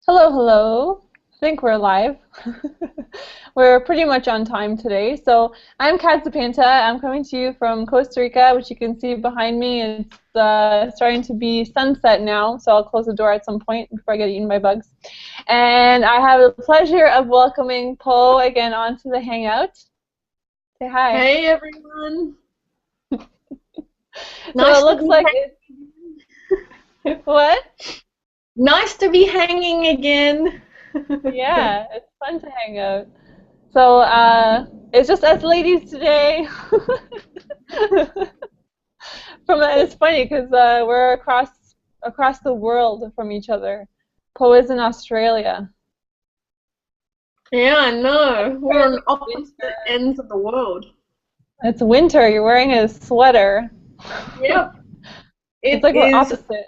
Hello, hello. I think we're live. We're pretty much on time today. So I'm Kat Zapanta. I'm coming to you from Costa Rica, which you can see behind me. It's starting to be sunset now, so I'll close the door at some point before I get eaten by bugs. And I have the pleasure of welcoming Poe again onto the Hangout. Say hi. Hey everyone. So Nice it to looks be like what? nice to be hanging again. Yeah, it's fun to hang out. So it's just us ladies today. It's funny because we're across the world from each other. Poe is in Australia. Yeah, I know. We're on Currently opposite winter. ends of the world. It's winter. You're wearing a sweater. Yep. It's It like we're is, opposite.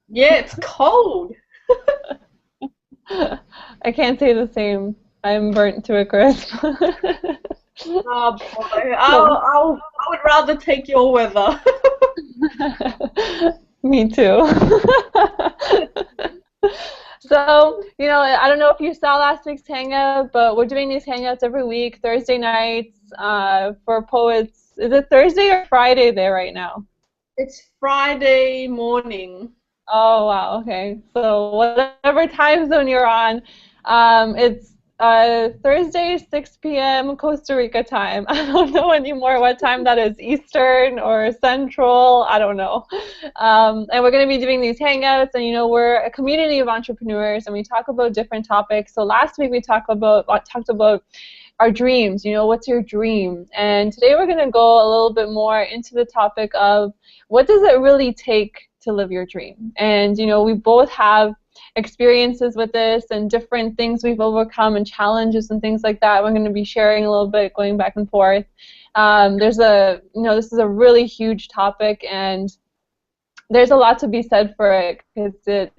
yeah, it's cold. I can't say the same. I'm burnt to a crisp. Oh boy. So, I would rather take your weather. me too. So, I don't know if you saw last week's hangout, but we're doing these hangouts every week, Thursday nights, for poets. Is it Thursday or Friday there right now? It's Friday morning. Oh, wow, okay. So whatever time zone you're on, it's Thursday, 6 p.m. Costa Rica time. I don't know anymore what time that is, Eastern or Central, I don't know. And we're going to be doing these hangouts, and we're a community of entrepreneurs, and we talk about different topics. So last week we talked about our dreams. What's your dream? And today we're going to go a little bit more into the topic of what does it really take to live your dream? And we both have experiences with this and different things we've overcome and challenges and things like that. We're going to be sharing a little bit, going back and forth. This is a really huge topic, and there's a lot to be said for it because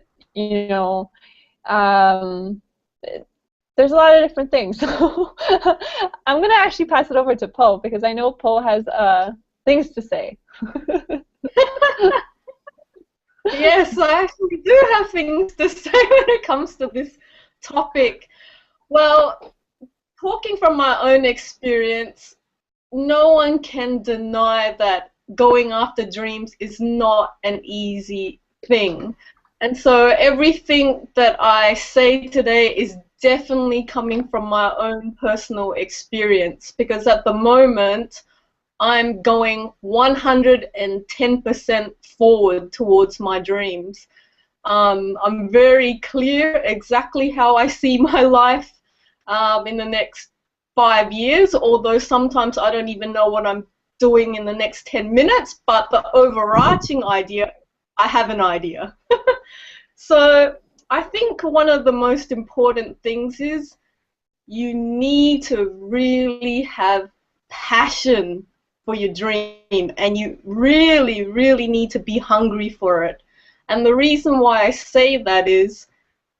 um, there's a lot of different things. So I'm going to actually pass it over to Poe because I know Poe has things to say. Yes, I actually do have things to say when it comes to this topic. Well, talking from my own experience, no one can deny that going after dreams is not an easy thing. And so everything that I say today is definitely coming from my own personal experience because at the moment I'm going 110% forward towards my dreams. I'm very clear exactly how I see my life in the next 5 years, although sometimes I don't even know what I'm doing in the next 10 minutes, but the overarching idea, I have an idea. So I think one of the most important things is you need to really have passion for your dream, and you really, really need to be hungry for it. And the reason why I say that is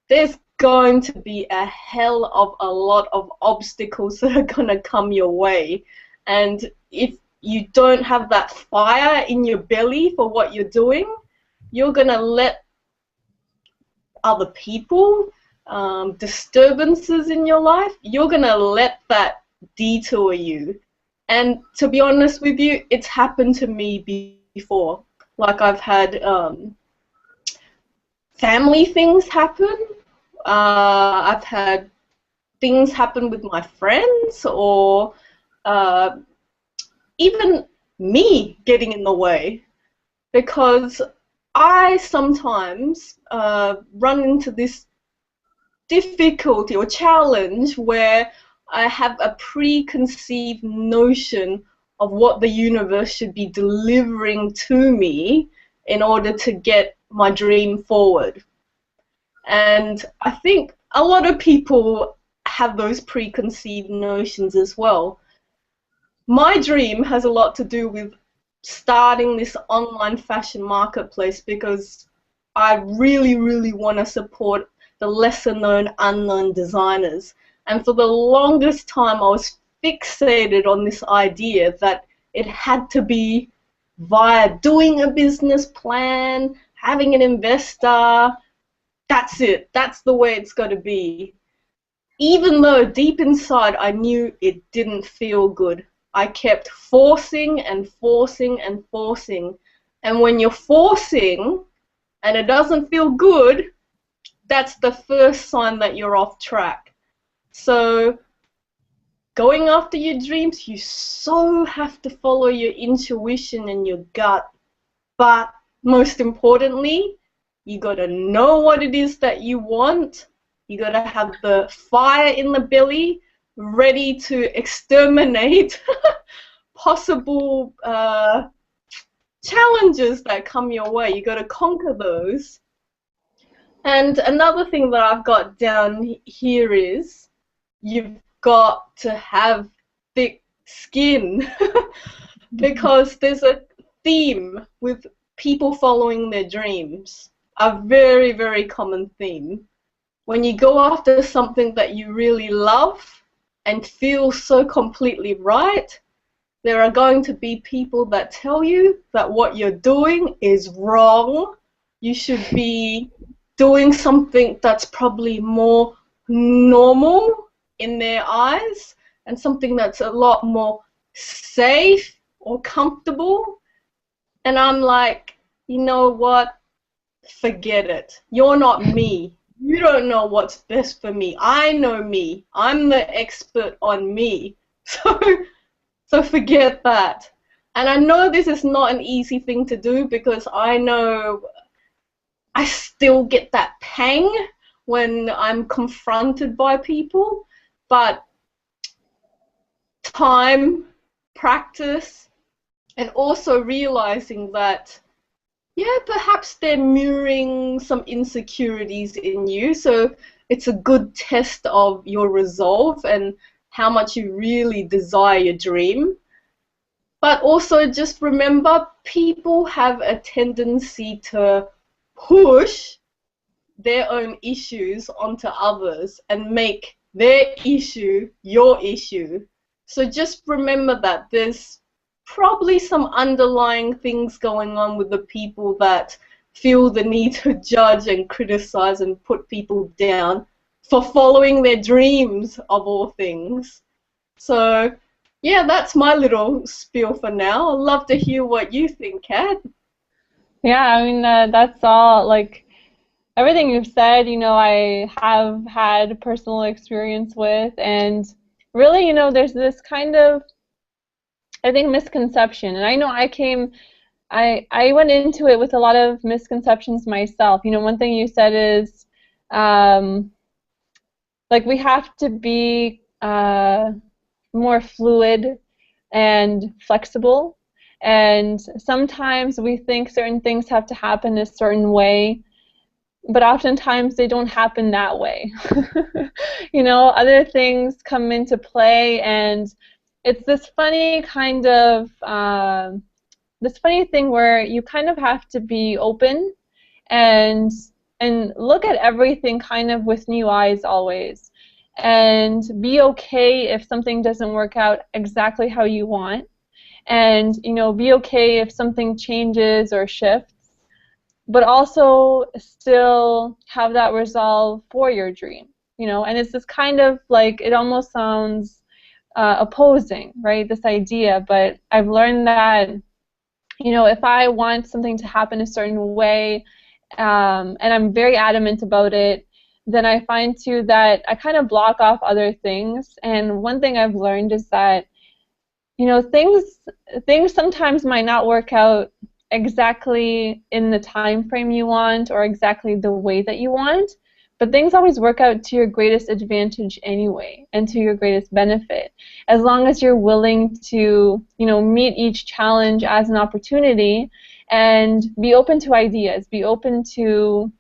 there's going to be a hell of a lot of obstacles that are going to come your way. And if you don't have that fire in your belly for what you're doing, you're going to let other people, disturbances in your life, you're going to let that detour you. And to be honest with you, it's happened to me before. Like I've had family things happen. I've had things happen with my friends, or uh, even me getting in the way, because I sometimes run into this difficulty or challenge where I have a preconceived notion of what the universe should be delivering to me in order to get my dream forward. And I think a lot of people have those preconceived notions as well. My dream has a lot to do with starting this online fashion marketplace because I really, really want to support the lesser known, unknown designers. And for the longest time, I was fixated on this idea that it had to be via doing a business plan, having an investor, that's it. That's the way it's got to be. Even though deep inside I knew it didn't feel good. I kept forcing and forcing and forcing. And when you're forcing and it doesn't feel good, that's the first sign that you're off track. So going after your dreams, you so have to follow your intuition and your gut. But most importantly, you got to know what it is that you want. You got to have the fire in the belly, ready to exterminate possible challenges that come your way. You got to conquer those. And another thing that I've got down here is you've got to have thick skin because there's a theme with people following their dreams, a very, very common theme. When you go after something that you really love and feel so completely right, there are going to be people that tell you that what you're doing is wrong. You should be doing something that's probably more normal in their eyes and something that's a lot more safe or comfortable. And I'm like, you know what? Forget it. You're not me. You don't know what's best for me. I know me. I'm the expert on me. So forget that. And I know this is not an easy thing to do because I know I still get that pang when I'm confronted by people. But time, practice, and also realizing that, yeah, perhaps they're mirroring some insecurities in you. So it's a good test of your resolve and how much you really desire your dream. But also just remember, people have a tendency to push their own issues onto others and make their issue your issue. So just remember that there's probably some underlying things going on with the people that feel the need to judge and criticize and put people down for following their dreams of all things. So yeah, that's my little spiel for now. I'd love to hear what you think, Kat. Yeah, I mean, that's all, like, everything you've said, I have had personal experience with, and really, there's this kind of, I think, misconception, and I know I went into it with a lot of misconceptions myself. One thing you said is, like, we have to be more fluid and flexible, and sometimes we think certain things have to happen a certain way, but oftentimes they don't happen that way. Other things come into play, and it's this funny kind of this funny thing where you kind of have to be open and look at everything kind of with new eyes always, and be okay if something doesn't work out exactly how you want, and be okay if something changes or shifts, but also still have that resolve for your dream. And it's this kind of, like, it almost sounds opposing, right, this idea, but I've learned that if I want something to happen a certain way, and I'm very adamant about it, then I find too that I kind of block off other things. And one thing I've learned is that things sometimes might not work out exactly in the time frame you want or exactly the way that you want, but things always work out to your greatest advantage anyway, and to your greatest benefit, as long as you're willing to meet each challenge as an opportunity and be open to ideas, be open to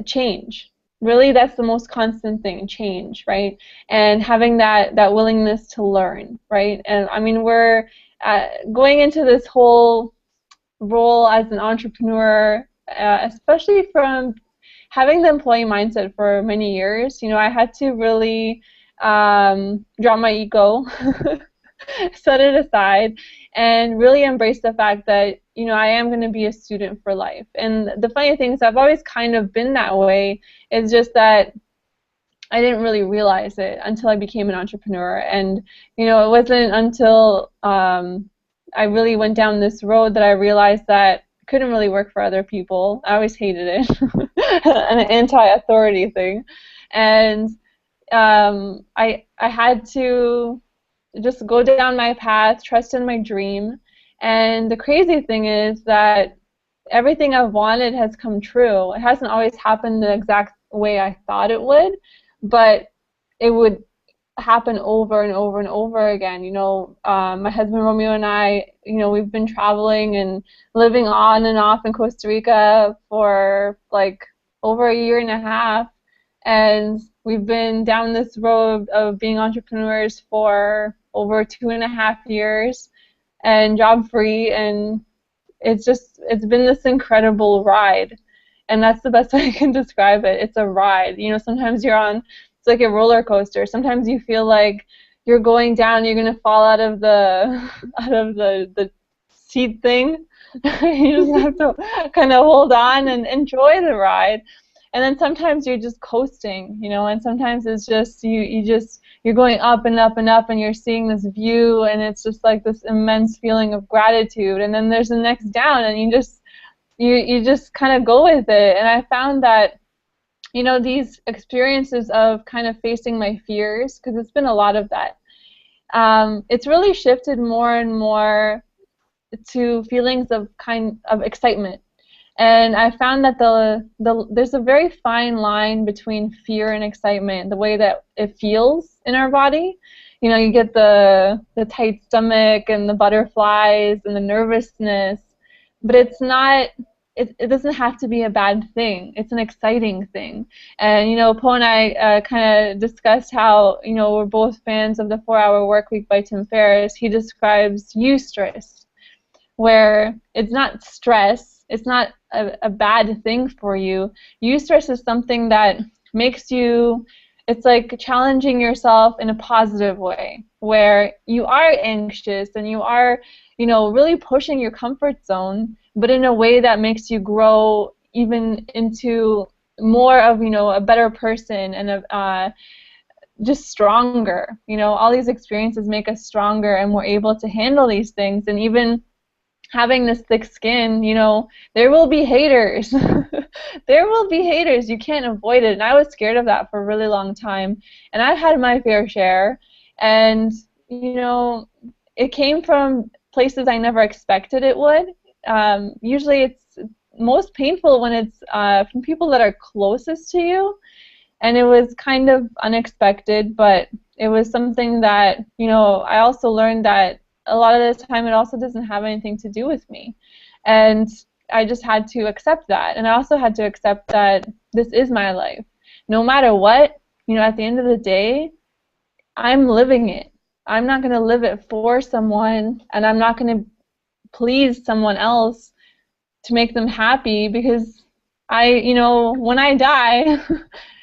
change. Really, that's the most constant thing, change, right? And having that willingness to learn, right? And I mean, we're going into this whole role as an entrepreneur, especially from having the employee mindset for many years. I had to really drop my ego set it aside, and really embrace the fact that, I am going to be a student for life. And the funny thing is, I've always kind of been that way. It's just that I didn't really realize it until I became an entrepreneur. And, it wasn't until I really went down this road that I realized that it couldn't really work for other people. I always hated it, an anti-authority thing. And I had to just go down my path, trust in my dream. And the crazy thing is that everything I've wanted has come true. It hasn't always happened the exact way I thought it would, but it would happen over and over and over again. My husband Romeo and I, we've been traveling and living on and off in Costa Rica for like over a year and a half, and we've been down this road of being entrepreneurs for over 2.5 years and job free, and it's been this incredible ride. And that's the best way I can describe it. It's a ride. Sometimes it's like a roller coaster. Sometimes you feel like you're going down, you're gonna fall out of the seat thing. You just have to kind of hold on and enjoy the ride. And then sometimes you're just coasting, and sometimes it's just you're going up and up and up, and you're seeing this view, and it's just like this immense feeling of gratitude. And then there's the next down, and you just kind of go with it. And I found that, these experiences of kind of facing my fears, because it's been a lot of that, it's really shifted more and more to feelings of excitement. And I found that there's a very fine line between fear and excitement, the way that it feels in our body. You get the tight stomach and the butterflies and the nervousness, but it's not. It doesn't have to be a bad thing. It's an exciting thing. And Po and I kind of discussed how we're both fans of the 4-Hour Workweek by Tim Ferriss. He describes eustress, where it's not stress. It's not a bad thing for you. Eustress is something that makes you. It's like challenging yourself in a positive way, where you are anxious and you are, really pushing your comfort zone, but in a way that makes you grow even into more of, a better person and just stronger. All these experiences make us stronger, and we're able to handle these things. And even having this thick skin, there will be haters. There will be haters. You can't avoid it. And I was scared of that for a really long time. And I've had my fair share. And, it came from places I never expected it would. Usually it's most painful when it's from people that are closest to you. And it was kind of unexpected, but it was something that, I also learned that a lot of the time it also doesn't have anything to do with me. And I just had to accept that. And I also had to accept that this is my life. No matter what, at the end of the day, I'm living it. I'm not going to live it for someone, and I'm not going to please someone else to make them happy, because when I die,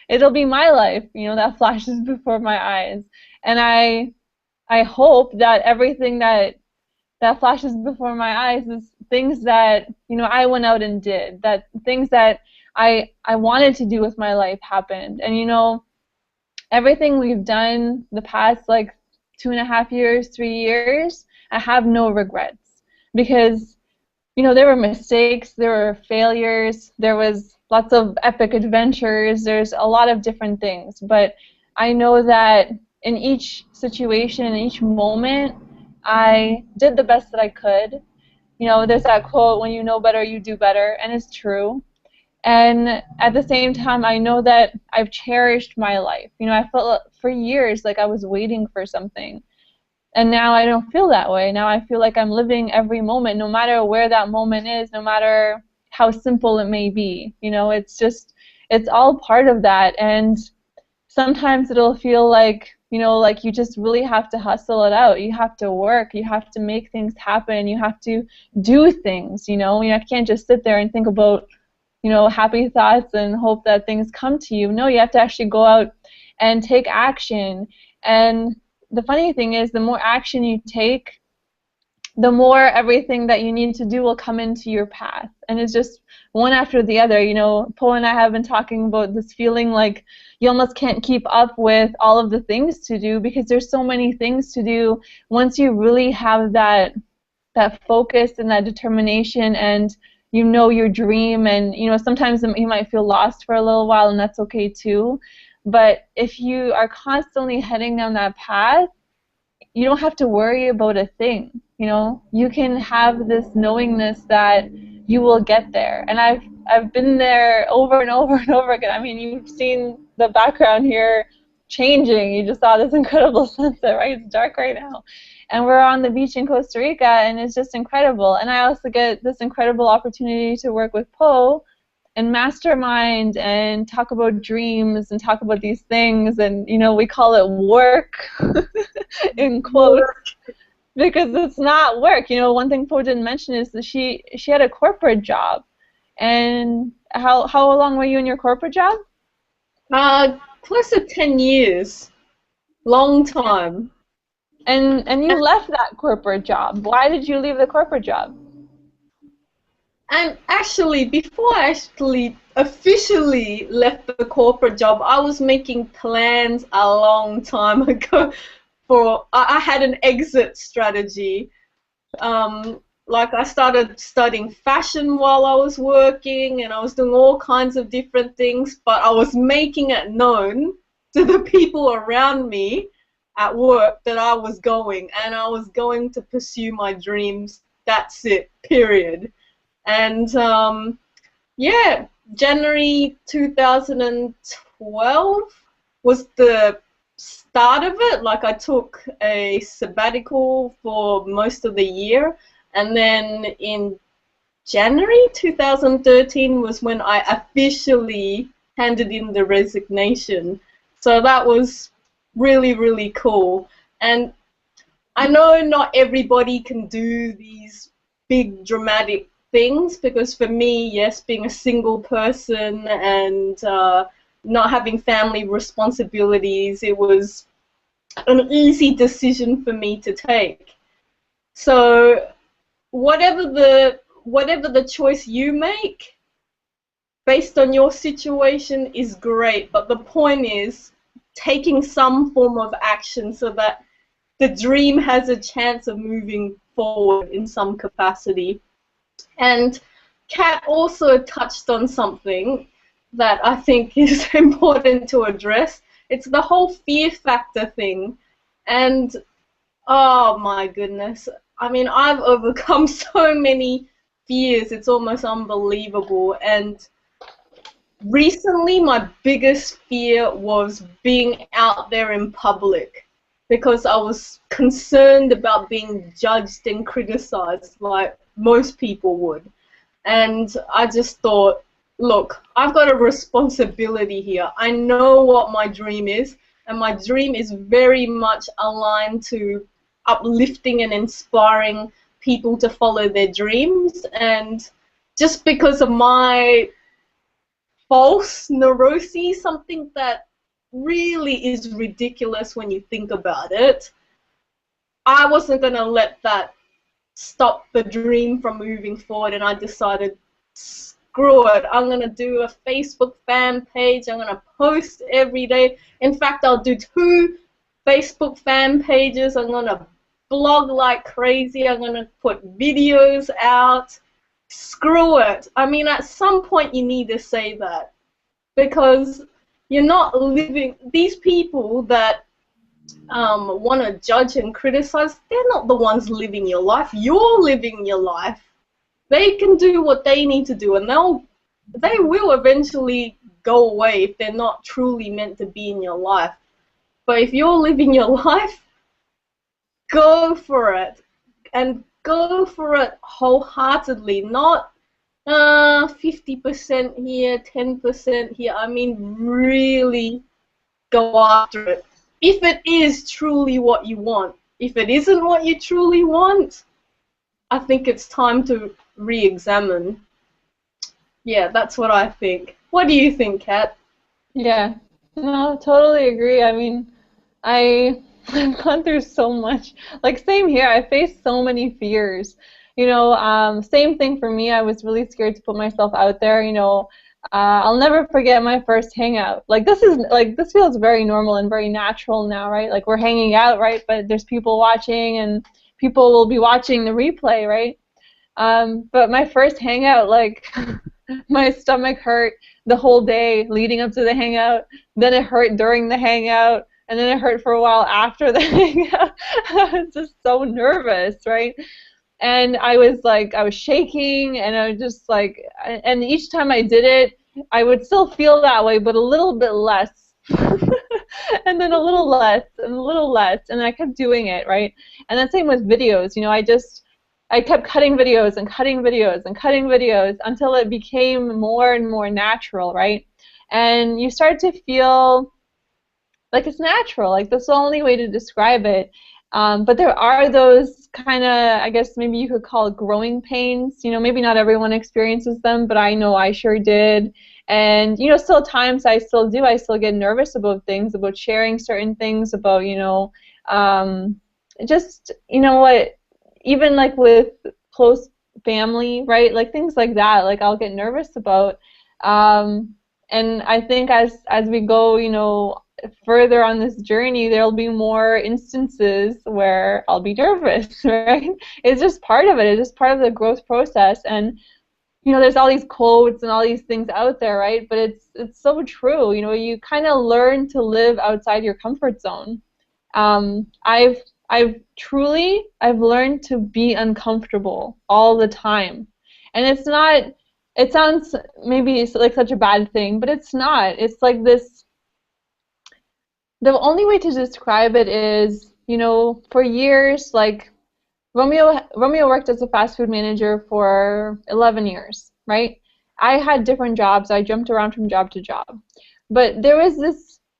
it'll be my life, that flashes before my eyes. And I hope that everything that flashes before my eyes is things that I went out and did, that things that I wanted to do with my life happened. And everything we've done the past 2.5 years, 3 years, I have no regrets, because there were mistakes, there were failures, there was lots of epic adventures, there's a lot of different things, but I know that in each situation, in each moment, I did the best that I could. There's that quote, when you know better, you do better, and it's true. And at the same time, I know that I've cherished my life. I felt for years like I was waiting for something. And now I don't feel that way. Now I feel like I'm living every moment, no matter where that moment is, no matter how simple it may be. It's all part of that. And sometimes it'll feel like you just really have to hustle it out. You have to work. You have to make things happen. You have to do things. You can't just sit there and think about, happy thoughts and hope that things come to you. No, you have to actually go out and take action. And the funny thing is, the more action you take, the more everything that you need to do will come into your path. And it's just one after the other. You know, Poe and I have been talking about this feeling like you almost can't keep up with all of the things to do because there's so many things to do. Once you really have that focus and that determination, and you know your dream, and you know sometimes you might feel lost for a little while, and that's okay too. But if you are constantly heading down that path, you don't have to worry about a thing. You know, you can have this knowingness that you will get there. And I've been there over and over and over again. I mean, you've seen the background here changing. You just saw this incredible sunset, right? It's dark right now. And we're on the beach in Costa Rica, and it's just incredible. And I also get this incredible opportunity to work with Poe and mastermind and talk about dreams and talk about these things. And, you know, we call it work in quotes because it's not work. You know, one thing Poe didn't mention is that she had a corporate job. And how long were you in your corporate job? Close to 10 years. Long time. And you left that corporate job. Why did you leave the corporate job? And actually, before I actually officially left the corporate job, I was making plans a long time ago I had an exit strategy. Like I started studying fashion while I was working, and I was doing all kinds of different things, but I was making it known to the people around me at work that I was going, and I was going to pursue my dreams. That's it, period. And yeah, January 2012 was the start of it. Like I took a sabbatical for most of the year, and then in January 2013 was when I officially handed in the resignation. So that was really, really cool. And I know not everybody can do these big dramatic things, because for me, yes, being a single person and not having family responsibilities, it was an easy decision for me to take. So whatever the choice you make based on your situation is great, but the point is taking some form of action so that the dream has a chance of moving forward in some capacity. And Kat also touched on something that I think is important to address. It's the whole fear factor thing. And oh my goodness, I mean, I've overcome so many fears, it's almost unbelievable. And recently my biggest fear was being out there in public, because I was concerned about being judged and criticized like most people would. And I just thought, look, I've got a responsibility here. I know what my dream is, and my dream is very much aligned to uplifting and inspiring people to follow their dreams. And just because of my false neuroses, something that really is ridiculous when you think about it, I wasn't going to let that stop the dream from moving forward. And I decided, screw it, I'm going to do a Facebook fan page. I'm going to post every day. In fact, I'll do 2 Facebook fan pages. I'm going to blog like crazy. I'm going to put videos out. Screw it. I mean, at some point you need to say that, because you're not living, these people that want to judge and criticize, they're not the ones living your life. You're living your life. They can do what they need to do, and they will eventually go away if they're not truly meant to be in your life. But if you're living your life, go for it, and go for it wholeheartedly, not 50% here, 10% here. I mean, really go after it. If it is truly what you want. If it isn't what you truly want, I think it's time to re-examine. Yeah, that's what I think. What do you think, Kat? Yeah, no, totally agree. I mean, I I've gone through so much. Like, same here. I faced so many fears. Same thing for me. I was really scared to put myself out there. I'll never forget my first hangout. This feels very normal and very natural now, right? Like, we're hanging out, right? But there's people watching, and people will be watching the replay, right? But my first hangout, like, my stomach hurt the whole day leading up to the hangout. Then it hurt during the hangout, and then it hurt for a while after the hangout. I was just so nervous, right? And I was shaking, and I was just like, and each time I did it, I would still feel that way, but a little bit less. And then a little less, and a little less, and I kept doing it, right? And the same with videos. I kept cutting videos and cutting videos and cutting videos until it became more and more natural, right? And you start to feel like it's natural. Like, that's the only way to describe it. But there are those kind of, I guess maybe you could call it growing pains. Maybe not everyone experiences them, but I know I sure did. And, still times I still do. I still get nervous about things, about sharing certain things, about, even like with close family, right? Like, things like that, like, I'll get nervous about. And I think as we go, further on this journey, there'll be more instances where I'll be nervous, right? It's just part of it. It's just part of the growth process. And there's all these quotes and all these things out there, right? But it's so true. You kind of learn to live outside your comfort zone. I've learned to be uncomfortable all the time, and it's not. It sounds maybe it's like such a bad thing, but it's not. It's like this. The only way to describe it is, for years, like, Romeo worked as a fast food manager for 11 years, right? I had different jobs. I jumped around from job to job. But there was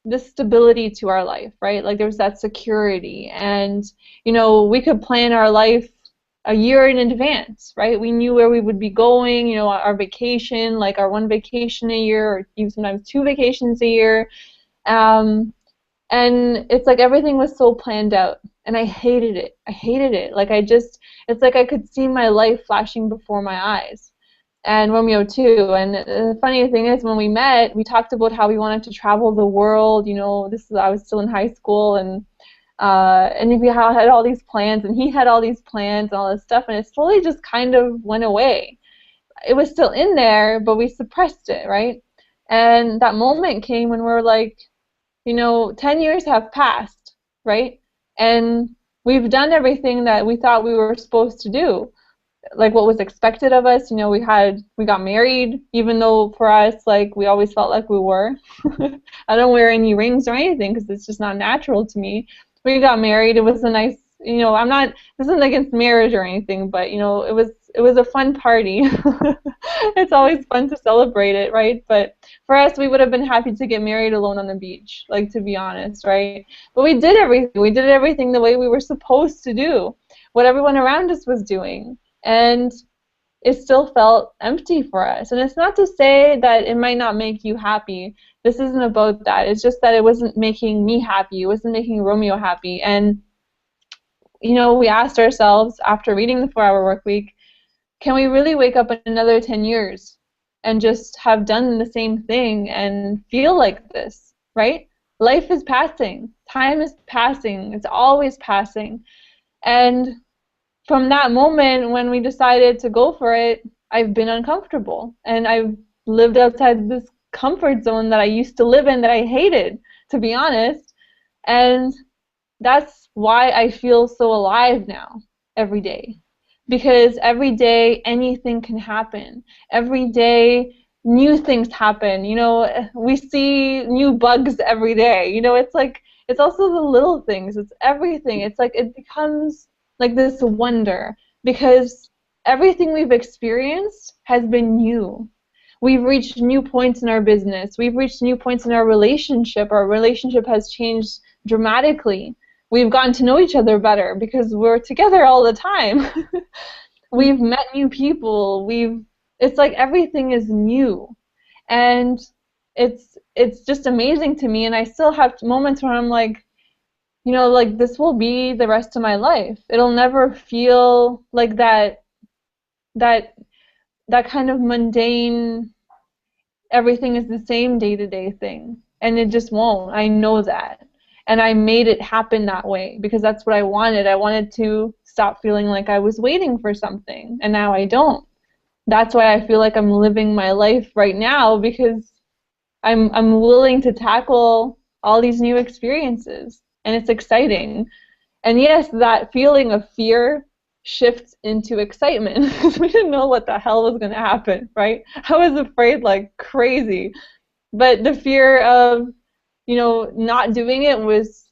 this stability to our life, right? Like, there was that security. And, we could plan our life a year in advance, right? We knew where we would be going, our vacation, like our one vacation a year, or even sometimes 2 vacations a year. And it's like everything was so planned out, and I hated it. I hated it. Like, it's like I could see my life flashing before my eyes. And Romeo too. And the funny thing is, when we met, we talked about how we wanted to travel the world. I was still in high school, and we had all these plans, and he had all these plans and all this stuff, and it slowly just kind of went away. It was still in there, but we suppressed it, right? And that moment came when we're like, 10 years have passed, right? And we've done everything that we thought we were supposed to do, like what was expected of us. We got married, even though for us, like, we always felt like we were. I don't wear any rings or anything because it's just not natural to me. We got married. It was a nice, this isn't against marriage or anything, but, it was a fun party. It's always fun to celebrate it, right? But for us, we would have been happy to get married alone on the beach, like, to be honest, right? But we did everything. We did everything the way we were supposed to do, what everyone around us was doing. And it still felt empty for us. And it's not to say that it might not make you happy. This isn't about that. It's just that it wasn't making me happy. It wasn't making Romeo happy. And, we asked ourselves, after reading the 4-Hour Workweek, can we really wake up in another 10 years and just have done the same thing and feel like this, right? Life is passing. Time is passing. It's always passing. And from that moment when we decided to go for it, I've been uncomfortable. And I've lived outside this comfort zone that I used to live in that I hated, to be honest. And that's why I feel so alive now, every day. Because every day anything can happen. Every day new things happen. We see new bugs every day. It's also the little things. It's everything. It's like it becomes like this wonder, because everything we've experienced has been new. We've reached new points in our business. We've reached new points in our relationship. Our relationship has changed dramatically. We've gotten to know each other better because we're together all the time. We've met new people. It's like everything is new. And it's just amazing to me, and I still have moments where I'm like, you know, like this will be the rest of my life. It'll never feel like that that kind of mundane, everything is the same day-to-day thing. And it just won't. I know that. And I made it happen that way because that's what I wanted. I wanted to stop feeling like I was waiting for something, and now I don't. That's why I feel like I'm living my life right now, because I'm willing to tackle all these new experiences, and it's exciting. And yes, that feeling of fear shifts into excitement because we didn't know what the hell was going to happen, right? I was afraid like crazy, but the fear of, you know, not doing it was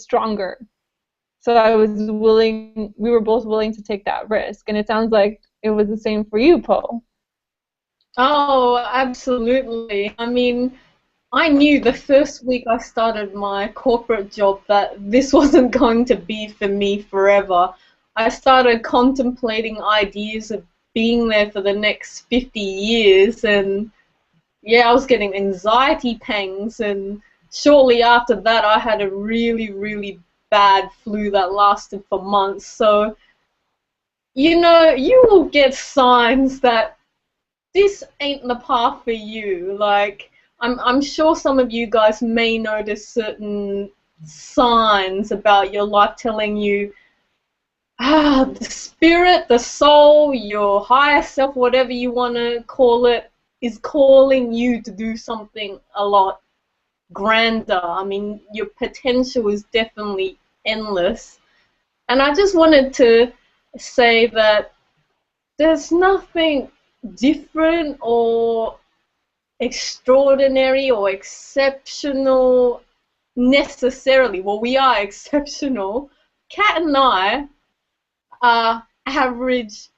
stronger. So I was willing, we were both willing to take that risk, and it sounds like it was the same for you, Poe. Oh, absolutely. I mean, I knew the first week I started my corporate job that this wasn't going to be for me forever. I started contemplating ideas of being there for the next 50 years, and yeah, I was getting anxiety pangs, and shortly after that I had a really, really bad flu that lasted for months. So, you know, you will get signs that this ain't the path for you. Like, I'm sure some of you guys may notice certain signs about your life telling you, the spirit, the soul, your higher self, whatever you want to call it, is calling you to do something a lot grander. I mean, your potential is definitely endless. And I just wanted to say that there's nothing different or extraordinary or exceptional necessarily. Well, we are exceptional. Kat and I are average,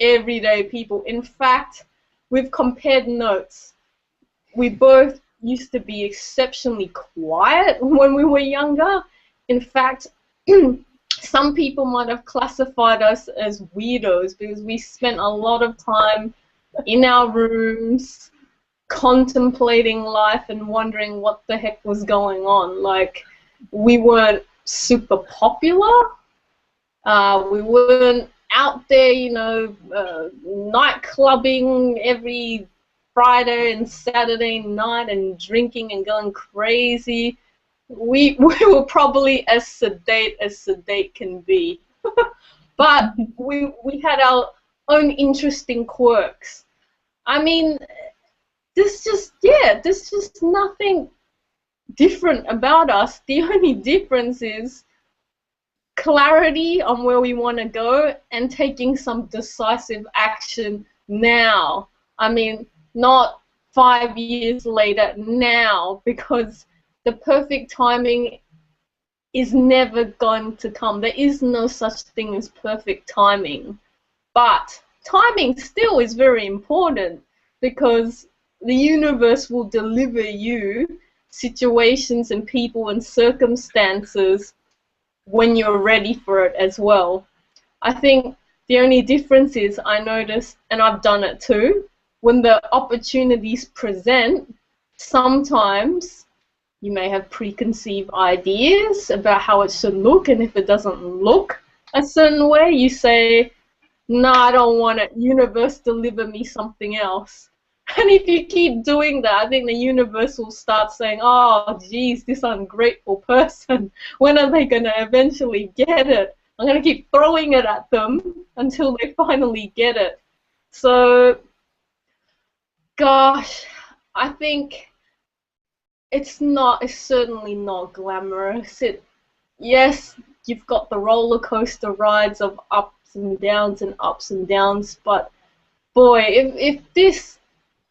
everyday people. In fact, we've compared notes. We both used to be exceptionally quiet when we were younger. In fact, some people might have classified us as weirdos because we spent a lot of time in our rooms contemplating life and wondering what the heck was going on. Like, we weren't super popular. We weren't out there, you know, night clubbing every Friday and Saturday night and drinking and going crazy. We were probably as sedate can be. But we had our own interesting quirks. I mean, there's just nothing different about us. The only difference is clarity on where we want to go and taking some decisive action now. I mean, not 5 years later, now, because the perfect timing is never going to come. There is no such thing as perfect timing. But timing still is very important because the universe will deliver you situations and people and circumstances when you're ready for it as well. I think the only difference is, I noticed, and I've done it too, when the opportunities present, sometimes you may have preconceived ideas about how it should look, and if it doesn't look a certain way, you say, no, I don't want it. Universe, deliver me something else. And if you keep doing that, I think the universe will start saying, oh, geez, this ungrateful person, when are they going to eventually get it? I'm going to keep throwing it at them until they finally get it. So, gosh, I think it's certainly not glamorous. Yes, you've got the roller coaster rides of ups and downs, but boy,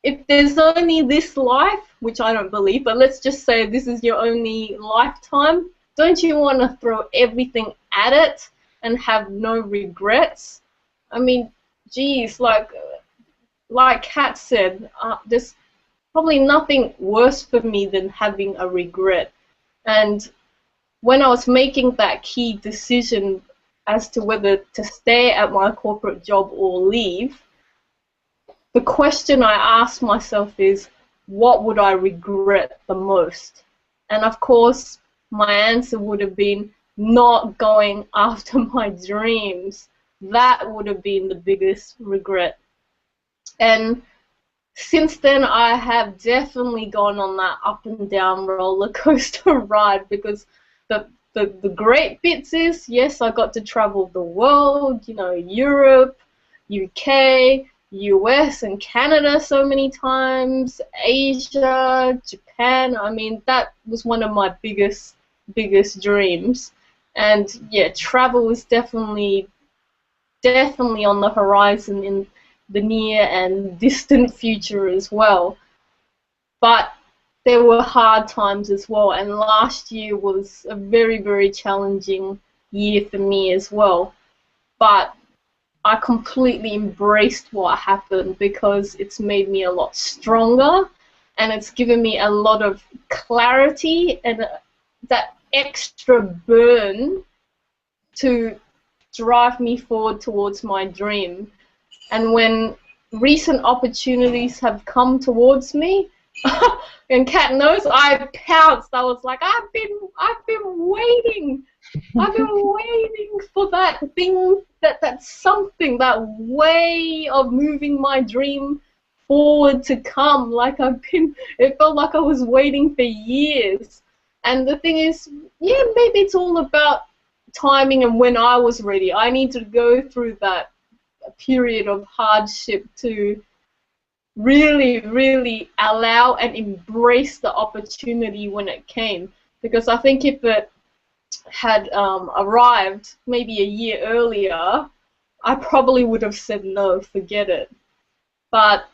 if there's only this life, which I don't believe, but let's just say this is your only lifetime, don't you want to throw everything at it and have no regrets? I mean, geez, like Kat said, there's probably nothing worse for me than having a regret. And when I was making that key decision as to whether to stay at my corporate job or leave, the question I asked myself is, what would I regret the most? And of course, my answer would have been not going after my dreams. That would have been the biggest regret. And since then, I have definitely gone on that up and down roller coaster ride, because the great bits is, yes, I got to travel the world, you know, Europe, UK, US and Canada so many times, Asia, Japan. I mean, that was one of my biggest dreams. And yeah, travel is definitely on the horizon in the near and distant future as well. But there were hard times as well, and last year was a very, very challenging year for me as well. But I completely embraced what happened, because it's made me a lot stronger, and it's given me a lot of clarity and that extra burn to drive me forward towards my dream. And when recent opportunities have come towards me, and Kat knows, I pounced. I was like, I've been waiting. I've been waiting for that thing, that's something, that way of moving my dream forward to come. Like it felt like I was waiting for years. And the thing is, yeah, maybe it's all about timing and when I was ready. I need to go through that period of hardship to really, really allow and embrace the opportunity when it came. Because I think if it had arrived maybe a year earlier, I probably would have said no, forget it. But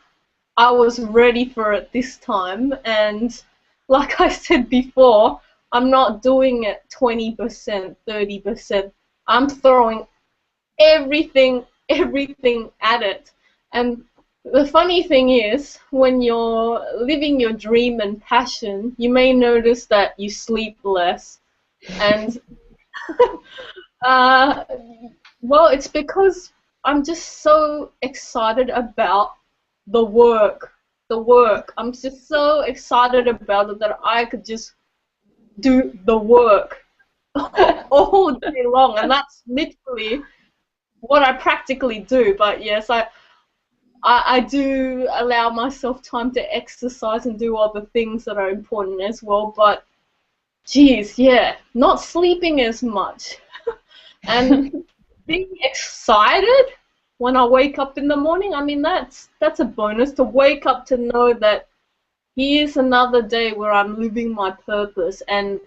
I was ready for it this time, and like I said before, I'm not doing it 20%, 30%. I'm throwing everything at it. And the funny thing is, when you're living your dream and passion, you may notice that you sleep less. And well, it's because I'm just so excited about the work. I'm just so excited about it that I could just do the work all day long, and that's literally what I practically do. But yes, I do allow myself time to exercise and do other things that are important as well. But geez, yeah, not sleeping as much and being excited when I wake up in the morning. I mean, that's a bonus, to wake up to know that here's another day where I'm living my purpose and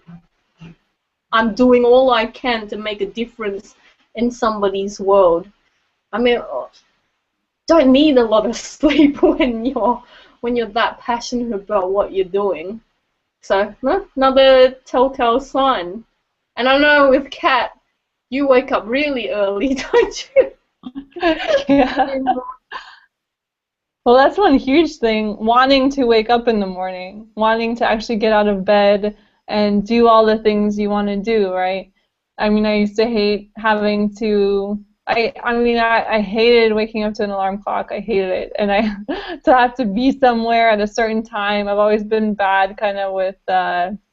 I'm doing all I can to make a difference in somebody's world. I mean, don't need a lot of sleep when you're that passionate about what you're doing. So another telltale sign. And I know with Kat, you wake up really early, don't you? Yeah. Well, that's one huge thing, wanting to wake up in the morning, wanting to actually get out of bed and do all the things you want to do, right? I mean, I used to hate having to, I hated waking up to an alarm clock. I hated it. And to have to be somewhere at a certain time. I've always been bad kind of with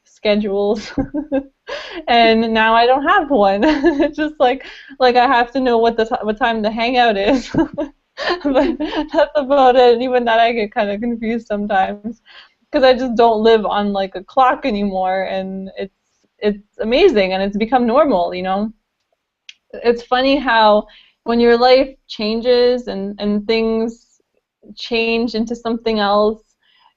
schedules. And now I don't have one. It's just like I have to know what time the hangout is. But that's about it. And even that I get kind of confused sometimes, because I just don't live on like a clock anymore, and it's amazing, and it's become normal, you know. It's funny how when your life changes and things change into something else,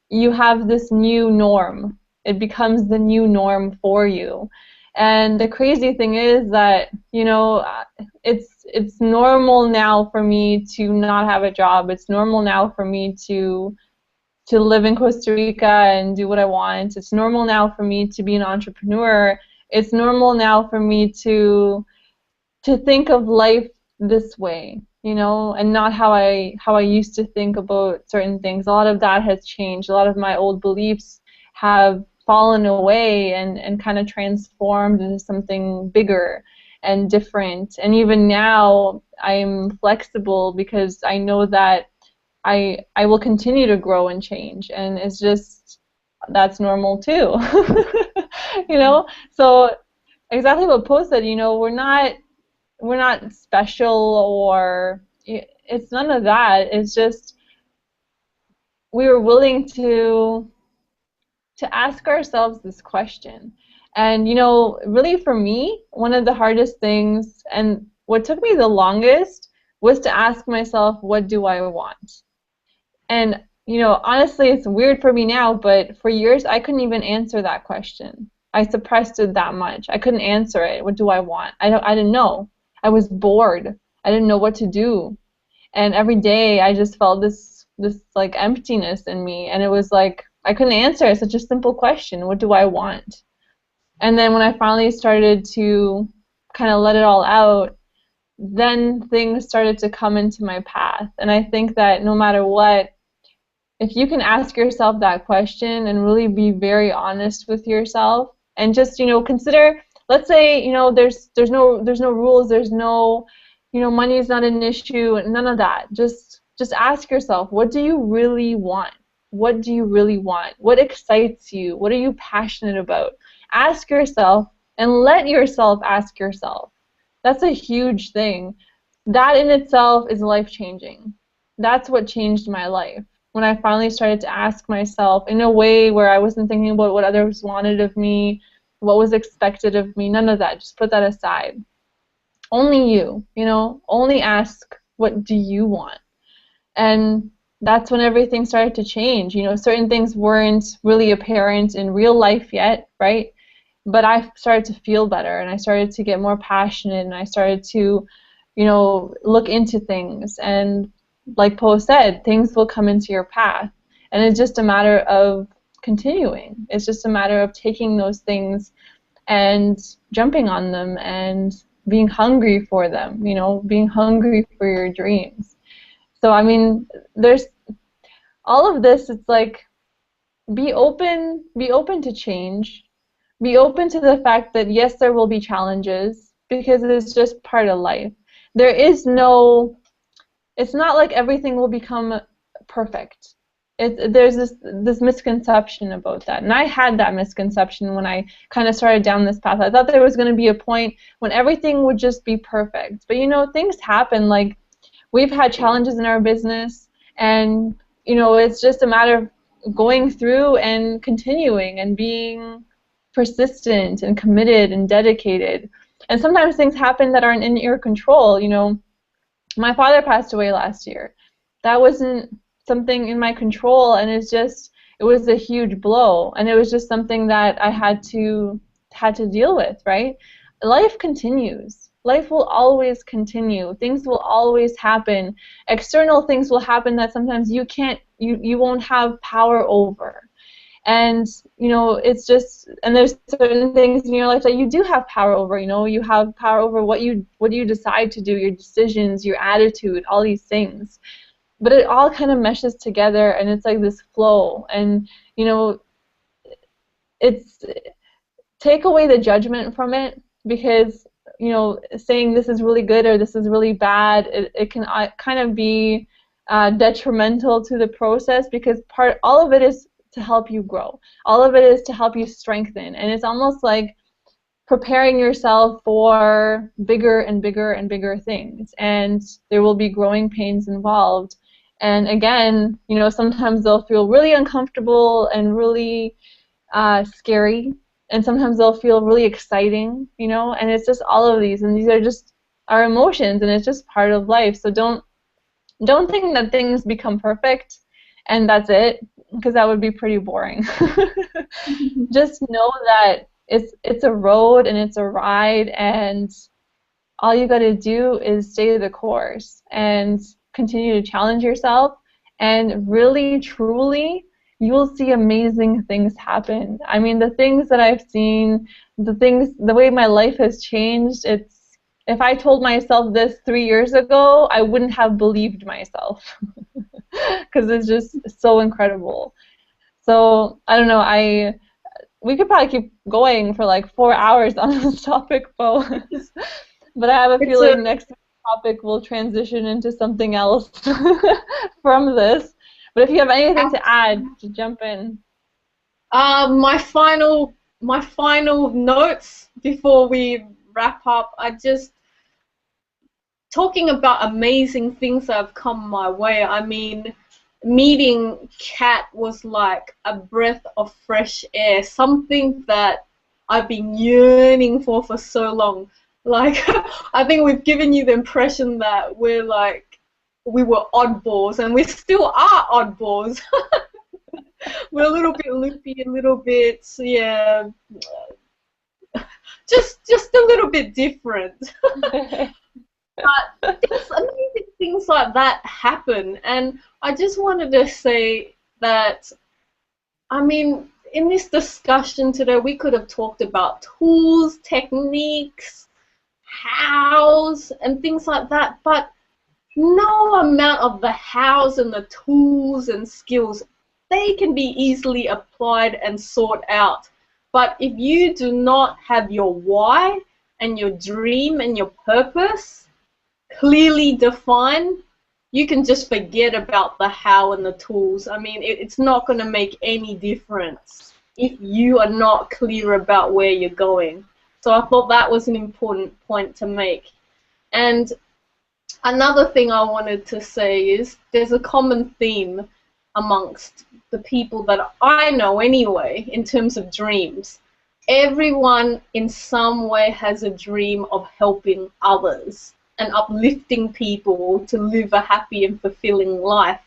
you have this new norm. It becomes the new norm for you. And the crazy thing is that, you know, it's normal now for me to not have a job. It's normal now for me to live in Costa Rica and do what I want. It's normal now for me to be an entrepreneur. It's normal now for me to think of life this way, you know, and not how I used to think about certain things. A lot of that has changed. A lot of my old beliefs have fallen away and kind of transformed into something bigger and different. And even now, I'm flexible because I know that I will continue to grow and change. And it's just that's normal too. You know? So exactly what Poe said, you know, we're not special, or it's none of that. It's just we were willing to ask ourselves this question. And you know, really for me, one of the hardest things and what took me the longest was to ask myself, what do I want? And you know, honestly, it's weird for me now, but for years I couldn't even answer that question. I suppressed it that much. I couldn't answer it. What do I want? I didn't know. I was bored. I didn't know what to do. And every day I just felt this like emptiness in me, and it was like I couldn't answer such a simple question. What do I want? And then when I finally started to kind of let it all out, then things started to come into my path. And I think that no matter what, if you can ask yourself that question and really be very honest with yourself, and just, you know, consider, let's say, you know, there's no rules, there's no, you know, money is not an issue, none of that. Just ask yourself, what do you really want? What do you really want? What excites you? What are you passionate about? Ask yourself, and let yourself ask yourself. That's a huge thing. That in itself is life-changing. That's what changed my life. When I finally started to ask myself in a way where I wasn't thinking about what others wanted of me, what was expected of me, none of that. Just put that aside. Only you know, only ask, what do you want? And that's when everything started to change. You know, certain things weren't really apparent in real life yet, right? But I started to feel better, and I started to get more passionate, and I started to, you know, look into things. And like Poe said, things will come into your path. And it's just a matter of continuing. It's just a matter of taking those things and jumping on them and being hungry for them, you know, being hungry for your dreams. So, I mean, there's all of this. It's like, be open to change. Be open to the fact that, yes, there will be challenges, because it's just part of life. There is no, it's not like everything will become perfect. There's this misconception about that. And I had that misconception when I kind of started down this path. I thought there was going to be a point when everything would just be perfect. But, you know, things happen. Like, we've had challenges in our business, and, you know, it's just a matter of going through and continuing and being persistent and committed and dedicated. And sometimes things happen that aren't in your control. You know, my father passed away last year. That wasn't something in my control, and it was a huge blow, and it was just something that I had to deal with, right? Life continues. Life will always continue. Things will always happen. External things will happen that sometimes you won't have power over. And, you know, it's just, and there's certain things in your life that you do have power over. You know, you have power over what you decide to do, your decisions, your attitude, all these things. But it all kind of meshes together, and it's like this flow. And, you know, it's, take away the judgment from it, because, you know, saying this is really good or this is really bad, it can kind of be detrimental to the process, because all of it is to help you grow. All of it is to help you strengthen. And it's almost like preparing yourself for bigger and bigger and bigger things. And there will be growing pains involved. And again, you know, sometimes they'll feel really uncomfortable and really scary. And sometimes they'll feel really exciting, you know, and it's just all of these. And these are just our emotions, and it's just part of life. So don't think that things become perfect and that's it, because that would be pretty boring. Just know that it's a road and it's a ride, and all you got to do is stay the course and continue to challenge yourself, and really, truly, you will see amazing things happen. I mean, the things that I've seen, the way my life has changed, if I told myself this 3 years ago, I wouldn't have believed myself, because it's just so incredible. So, I don't know, we could probably keep going for like 4 hours on this topic, Bo. But I have a feeling next topic will transition into something else from this. But if you have anything to add, to jump in. My final notes before we wrap up. I just talking about amazing things that have come my way. I mean, meeting Kat was like a breath of fresh air, something that I've been yearning for so long. Like, I think we've given you the impression that we were oddballs, and we still are oddballs. We're a little bit loopy, a little bit, yeah, just a little bit different. But things, amazing things like that happen, and I just wanted to say that, I mean, in this discussion today, we could have talked about tools, techniques, hows, and things like that, but no amount of the hows and the tools and skills, they can be easily applied and sought out. But if you do not have your why and your dream and your purpose clearly defined, you can just forget about the how and the tools. I mean, it's not going to make any difference if you are not clear about where you're going. So I thought that was an important point to make. And another thing I wanted to say is there's a common theme amongst the people that I know anyway in terms of dreams. Everyone in some way has a dream of helping others and uplifting people to live a happy and fulfilling life.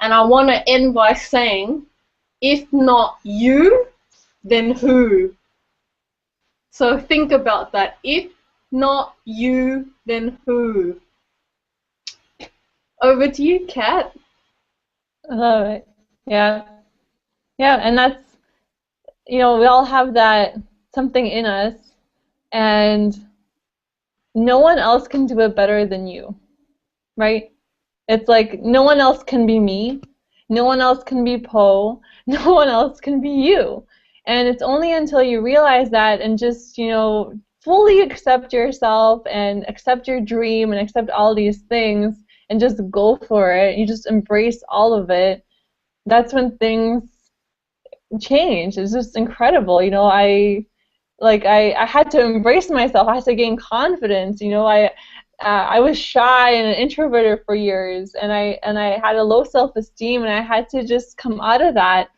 And I want to end by saying, if not you, then who? So think about that. If not you, then who? Over to you, Kat. I love it. Yeah. Yeah, and that's, we all have that something in us, and no one else can do it better than you, right? It's like no one else can be me, no one else can be Poe, no one else can be you. And it's only until you realize that and just, fully accept yourself and accept your dream and accept all these things and just go for it, you just embrace all of it, that's when things change. It's just incredible. I had to embrace myself. I had to gain confidence. I was shy and an introverted for years, and I had a low self-esteem, and I had to just come out of that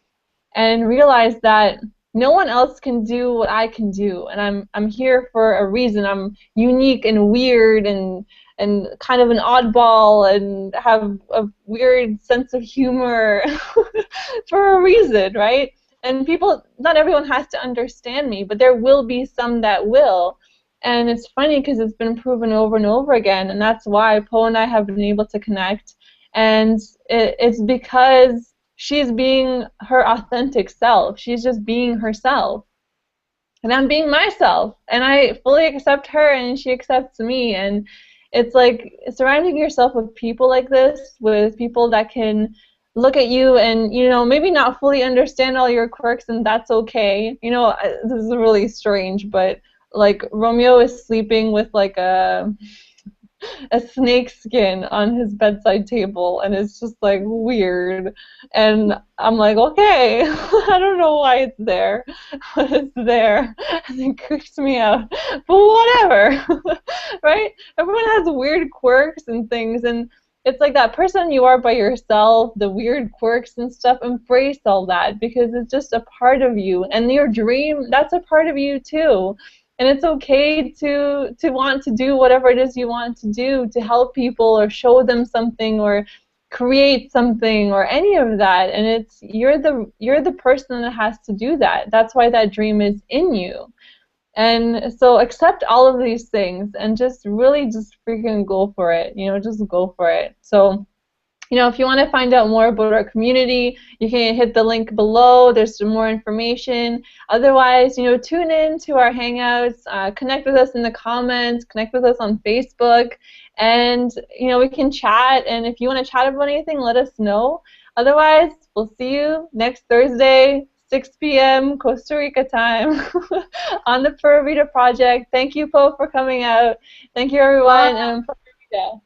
and realize that no one else can do what I can do, and I'm here for a reason. I'm unique and weird and kind of an oddball and have a weird sense of humor for a reason, right? And not everyone has to understand me, but there will be some that will. And it's funny because it's been proven over and over again, and that's why Poe and I have been able to connect. And it's because she's being her authentic self. She's just being herself. And I'm being myself. And I fully accept her, and she accepts me. And it's like surrounding yourself with people like this, with people that can look at you and, maybe not fully understand all your quirks, and that's okay. This is really strange, but like Romeo is sleeping with like a snake skin on his bedside table, and it's just like weird, and I'm like, okay, I don't know why it's there, but it's there, and it creeps me out, but whatever. Right? Everyone has weird quirks and things, and it's like that person you are by yourself, the weird quirks and stuff, embrace all that, because it's just a part of you, and your dream, that's a part of you too. And it's okay to want to do whatever it is you want to do, to help people or show them something or create something or any of that. And you're the person that has to do that. That's why that dream is in you. And so accept all of these things and just really just freaking go for it. Just go for it. So, if you want to find out more about our community, you can hit the link below. There's some more information. Otherwise, tune in to our Hangouts, connect with us in the comments, connect with us on Facebook, and, we can chat. And if you want to chat about anything, let us know. Otherwise, we'll see you next Thursday, 6 p.m. Costa Rica time on the Pura Vida project. Thank you, Poe, for coming out. Thank you, everyone, and Pura Vida.